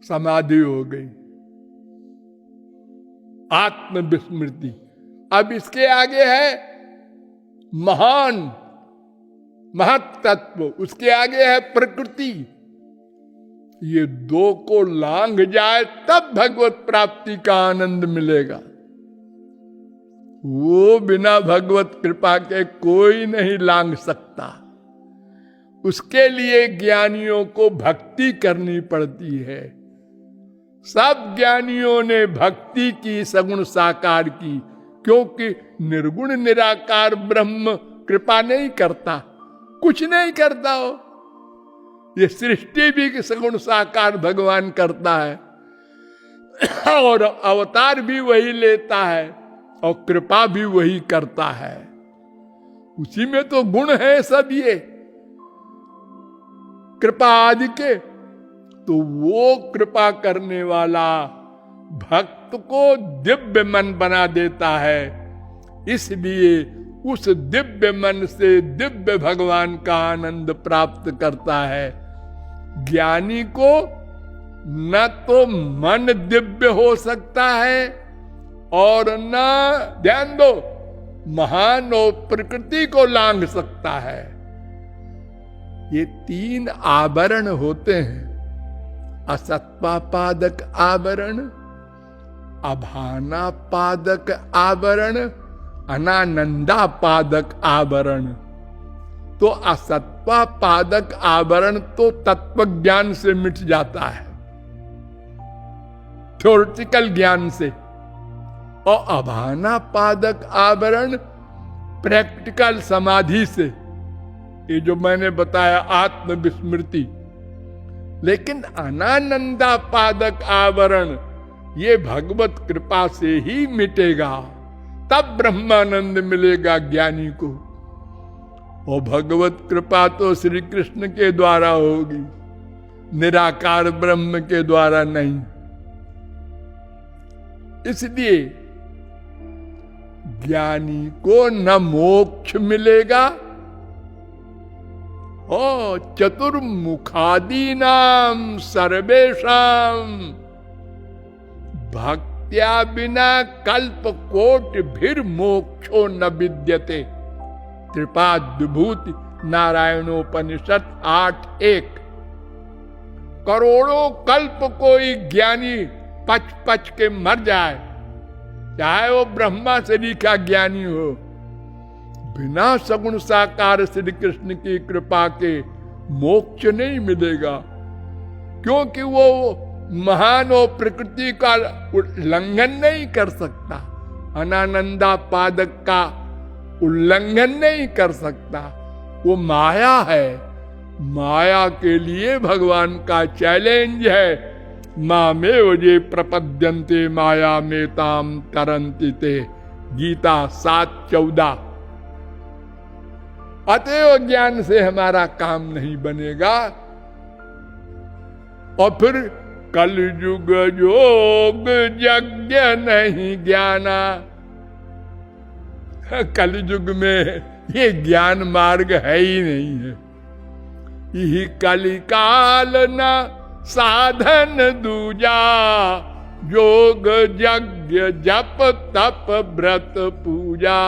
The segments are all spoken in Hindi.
समाधि हो गई, आत्मविस्मृति। अब इसके आगे है महान महत्तत्व, उसके आगे है प्रकृति। ये दो को लांघ जाए तब भगवत प्राप्ति का आनंद मिलेगा। वो बिना भगवत कृपा के कोई नहीं लांघ सकता। उसके लिए ज्ञानियों को भक्ति करनी पड़ती है। सब ज्ञानियों ने भक्ति की, सगुण साकार की, क्योंकि निर्गुण निराकार ब्रह्म कृपा नहीं करता, कुछ नहीं करता हो। ये सृष्टि भी सगुण साकार भगवान करता है और अवतार भी वही लेता है और कृपा भी वही करता है। उसी में तो गुण है सब ये कृपा आदि के। तो वो कृपा करने वाला भक्त को दिव्य मन बना देता है, इसलिए उस दिव्य मन से दिव्य भगवान का आनंद प्राप्त करता है। ज्ञानी को न तो मन दिव्य हो सकता है और न, ध्यान दो, महान और प्रकृति को लांघ सकता है। ये तीन आवरण होते हैं, असत्पादक आवरण, अभाना पादक आवरण, अनानंदा पादक आवरण। तो असत्वा पादक आवरण तो तत्व ज्ञान से मिट जाता है, थ्योरेटिकल ज्ञान से, और अभाना पादक आवरण प्रैक्टिकल समाधि से, ये जो मैंने बताया आत्मविस्मृति। लेकिन अनानंदा पादक आवरण ये भगवत कृपा से ही मिटेगा, तब ब्रह्मानंद मिलेगा ज्ञानी को। और भगवत कृपा तो श्री कृष्ण के द्वारा होगी, निराकार ब्रह्म के द्वारा नहीं। इसलिए ज्ञानी को न मोक्ष मिलेगा, ओ चतुर्मुखादीनाम सर्वेषाम भक्त्या बिना कल्प कोट भीर मोक्षो न विद्यते। त्रिपाद विभूति नारायणोपनिषद 8:1। करोड़ों कल्प कोई ज्ञानी पच पच के मर जाए, चाहे वो ब्रह्मा शरीर का ज्ञानी हो, बिना सगुण साकार श्री कृष्ण की कृपा के मोक्ष नहीं मिलेगा। क्योंकि वो महान और प्रकृति का उल्लंघन नहीं कर सकता, अनानंदा पादक का उल्लंघन नहीं कर सकता। वो माया है, माया के लिए भगवान का चैलेंज है, मामेव ये प्रपद्यन्ते माया में ताम तरन्ति ते, गीता 7:14। अतएव ज्ञान से हमारा काम नहीं बनेगा। और फिर कलयुग योग यज्ञ नहीं ज्ञाना, कलयुग में ये ज्ञान मार्ग है ही नहीं है। यही कलिकाल न साधन दूजा, योग यज्ञ जप तप व्रत पूजा।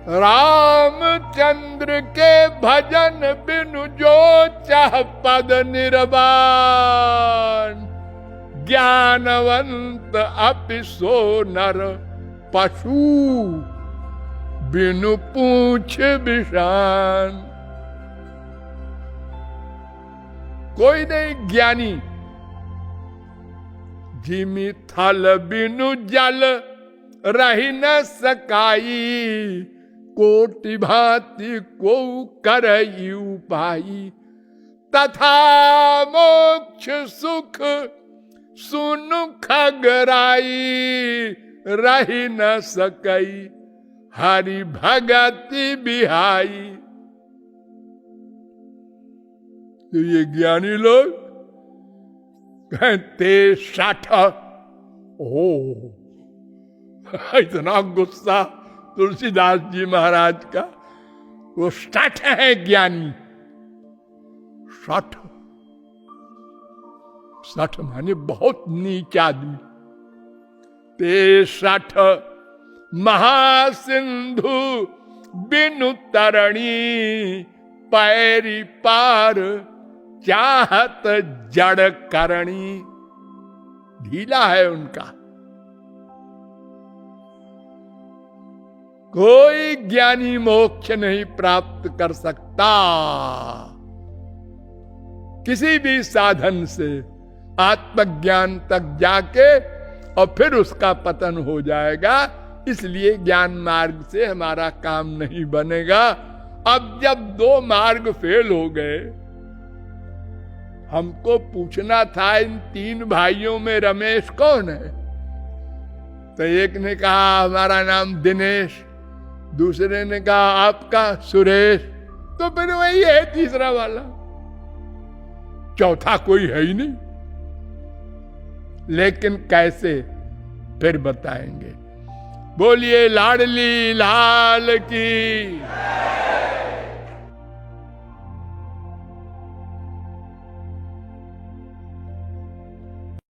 रामचंद्र के भजन बिनु जो चाह पद निर्वाण, ज्ञानवंत अपि सो नर पशु बिनु पूछ विषान। कोई नहीं ज्ञानी जिमि थल बिनु जल रही न सकाई, कोटि भांति को करई उपाई। तथा मोक्ष सुख सुनु खगराई, रही न सकई हरि भगति बिहाई। तो ये ज्ञानी लोग कहते 60, ओ इतना गुस्सा तुलसीदास जी महाराज का। वो 60 है ज्ञानी, 60 सठ माने बहुत नीच आदमी। ते सठ महासिंधु बिनु तरणी, पैरी पार चाहत जड़ करणी। ढीला है उनका। कोई ज्ञानी मोक्ष नहीं प्राप्त कर सकता किसी भी साधन से। आत्मज्ञान तक जाके और फिर उसका पतन हो जाएगा। इसलिए ज्ञान मार्ग से हमारा काम नहीं बनेगा। अब जब 2 मार्ग फेल हो गए, हमको पूछना था इन 3 भाइयों में रमेश कौन है। तो एक ने कहा हमारा नाम दिनेश, दूसरे ने कहा आपका सुरेश, तो फिर वही है तीसरा वाला, चौथा कोई है ही नहीं। लेकिन कैसे, फिर बताएंगे। बोलिए लाडली लाल की।